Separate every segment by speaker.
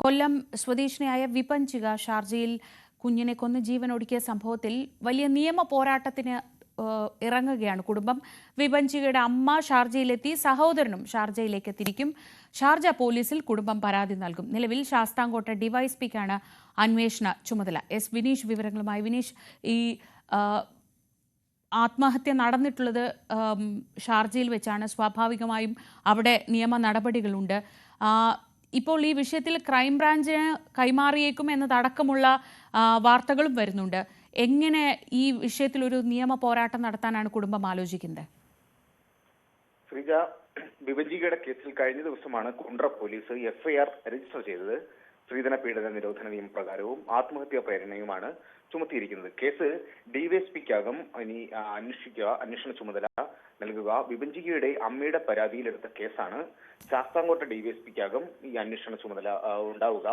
Speaker 1: കൊല്ലം സ്വദേശിനിയായ വിപഞ്ചിക ഷാർജയിൽ കുഞ്ഞിനെ കൊന്ന് ജീവനൊടുക്കിയ സംഭവത്തിൽ വലിയ നിയമ പോരാട്ടത്തിന് ഇറങ്ങുകയാണ് കുടുംബം. വിപഞ്ചികയുടെ അമ്മ ഷാർജയിലെത്തി, സഹോദരനും ഷാർജയിലേക്ക് തിരിക്കും. ഷാർജ പോലീസിൽ കുടുംബം പരാതി നൽകും. നിലവിൽ ശാസ്താംകോട്ട ഡിവൈഎസ്പിക്കാണ് അന്വേഷണ ചുമതല. എസ് വിനീഷ് വിവരങ്ങളുമായി. വിനീഷ്, ഈ ആത്മഹത്യ നടന്നിട്ടുള്ളത് ഷാർജയിൽ വെച്ചാണ്. സ്വാഭാവികമായും അവിടെ നിയമ നടപടികളുണ്ട്. ഇപ്പോൾ ഈ വിഷയത്തിൽ ക്രൈംബ്രാഞ്ചിന് കൈമാറിയേക്കും എന്നതടക്കമുള്ള വാർത്തകളും വരുന്നുണ്ട്. എങ്ങനെ ഈ വിഷയത്തിൽ ഒരു നിയമ പോരാട്ടം നടത്താനാണ് കുടുംബം ആലോചിക്കുന്നത്?
Speaker 2: ശ്രീജ, വിപഞ്ചികയുടെ കേസിൽ കഴിഞ്ഞ ദിവസമാണ് കുണ്ട്ര പോലീസ് എഫ്ഐആർ രജിസ്റ്റർ ചെയ്തത്. സ്ത്രീധന പീഡന നിരോധന നിയമപ്രകാരവും ആത്മഹത്യാ പ്രേരണയുമാണ് ചുമത്തിയിരിക്കുന്നത്. കേസ് ഡിവൈഎസ്പിക്കാകും ഇനി അന്വേഷണ ചുമതല നൽകുക. വിപഞ്ചികയുടെ അമ്മയുടെ പരാതിയിലെടുത്ത കേസാണ്. ശാസ്താംകോട്ട ഡിവൈഎസ്പിക്കാകും ഈ അന്വേഷണ ചുമതല ഉണ്ടാവുക.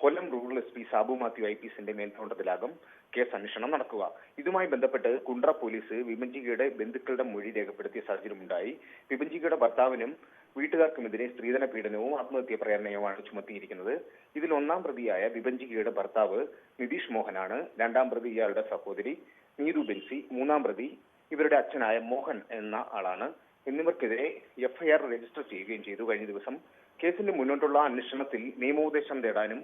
Speaker 2: Kollam rural S P Sabu Mathew IPSന്റെ മേൽനോട്ടത്തിലാകും കേസ് അന്വേഷണം നടക്കുക. ഇതുമായി ബന്ധപ്പെട്ട് കുണ്ട്ര പോലീസ് വിപഞ്ചികയുടെ ബന്ധുക്കളുടെ മൊഴി രേഖപ്പെടുത്തിയ സാഹചര്യമുണ്ടായി. വിപഞ്ചികയുടെ ഭർത്താവിനും വീട്ടുകാർക്കുമെതിരെ സ്ത്രീധന പീഡനവും ആത്മഹത്യാ പ്രേരണയുമാണ് ചുമത്തിയിരിക്കുന്നത്. ഇതിൽ ഒന്നാം പ്രതിയായ വിപഞ്ചികയുടെ ഭർത്താവ് നിതീഷ് മോഹനാണ്. രണ്ടാം പ്രതി ഇയാളുടെ സഹോദരി നീതു ബെൻസി, മൂന്നാം പ്രതി ഇവരുടെ അച്ഛനായ മോഹൻ എന്ന ആളാണ്. എന്നിവർക്കെതിരെ എഫ്ഐആർ രജിസ്റ്റർ ചെയ്യുകയും ചെയ്തു കഴിഞ്ഞ ദിവസം. കേസിന്റെ മുന്നോട്ടുള്ള അന്വേഷണത്തിൽ നിയമോപദേശം തേടാനും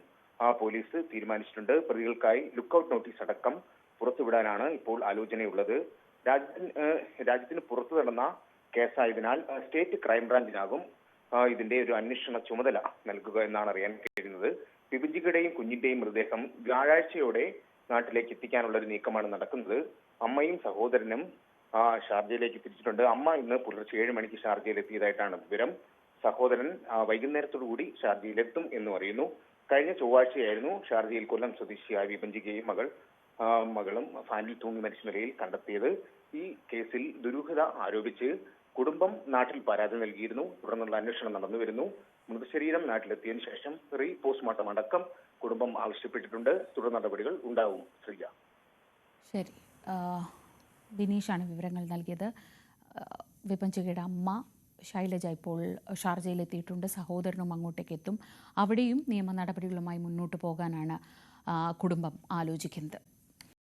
Speaker 2: പോലീസ് തീരുമാനിച്ചിട്ടുണ്ട്. പ്രതികൾക്കായി ലുക്കൌട്ട് നോട്ടീസ് അടക്കം പുറത്തുവിടാനാണ് ഇപ്പോൾ ആലോചനയുള്ളത്. രാജ്യത്തിന് പുറത്തു നടന്ന കേസായതിനാൽ സ്റ്റേറ്റ് ക്രൈംബ്രാഞ്ചിനാകും ഇതിന്റെ ഒരു അന്വേഷണ ചുമതല നൽകുക എന്നാണ് അറിയാൻ കഴിയുന്നത്. വിപഞ്ചികയുടെയും കുഞ്ഞിന്റെയും മൃതദേഹം വ്യാഴാഴ്ചയോടെ നാട്ടിലേക്ക് എത്തിക്കാനുള്ള ഒരു നീക്കമാണ് നടക്കുന്നത്. അമ്മയും സഹോദരനും ഷാർജയിലേക്ക് തിരിച്ചിട്ടുണ്ട്. അമ്മ ഇന്ന് പുലർച്ചെ 7 മണിക്ക് ഷാർജയിൽ എത്തിയതായിട്ടാണ് വിവരം. സഹോദരൻ വൈകുന്നേരത്തോടുകൂടി ഷാർജയിലെത്തും എന്നും അറിയുന്നു. കഴിഞ്ഞ ചൊവ്വാഴ്ചയായിരുന്നു ഷാർജയിൽ കൊല്ലം സ്വദേശിയായ വിപഞ്ചികയും മകളും ഫാനിൽ തൂങ്ങി മരിച്ച നിലയിൽ കണ്ടെത്തിയത്. ഈ കേസിൽ ദുരൂഹത ആരോപിച്ച് കുടുംബം നാട്ടിൽ പരാതി നൽകിയിരുന്നു. തുടർന്നുള്ള അന്വേഷണം നടന്നുവരുന്നു. മൃതശരീരം നാട്ടിലെത്തിയതിനു ശേഷം റീ പോസ്റ്റ്മോർട്ടം അടക്കം കുടുംബം ആവശ്യപ്പെട്ടിട്ടുണ്ട്. തുടർ നടപടികൾ ഉണ്ടാവും. ശ്രീജ.
Speaker 1: ശരി, ബിനീഷാണ് വിവരങ്ങൾ നൽകിയത്. വിപഞ്ചികയുടെ അമ്മ ശൈലജ ഇപ്പോൾ ഷാർജയിലെത്തിയിട്ടുണ്ട്. സഹോദരനും അങ്ങോട്ടേക്ക് എത്തും. അവിടെയും നിയമ നടപടികളുമായി മുന്നോട്ട് പോകാനാണ് കുടുംബം ആലോചിക്കുന്നത്.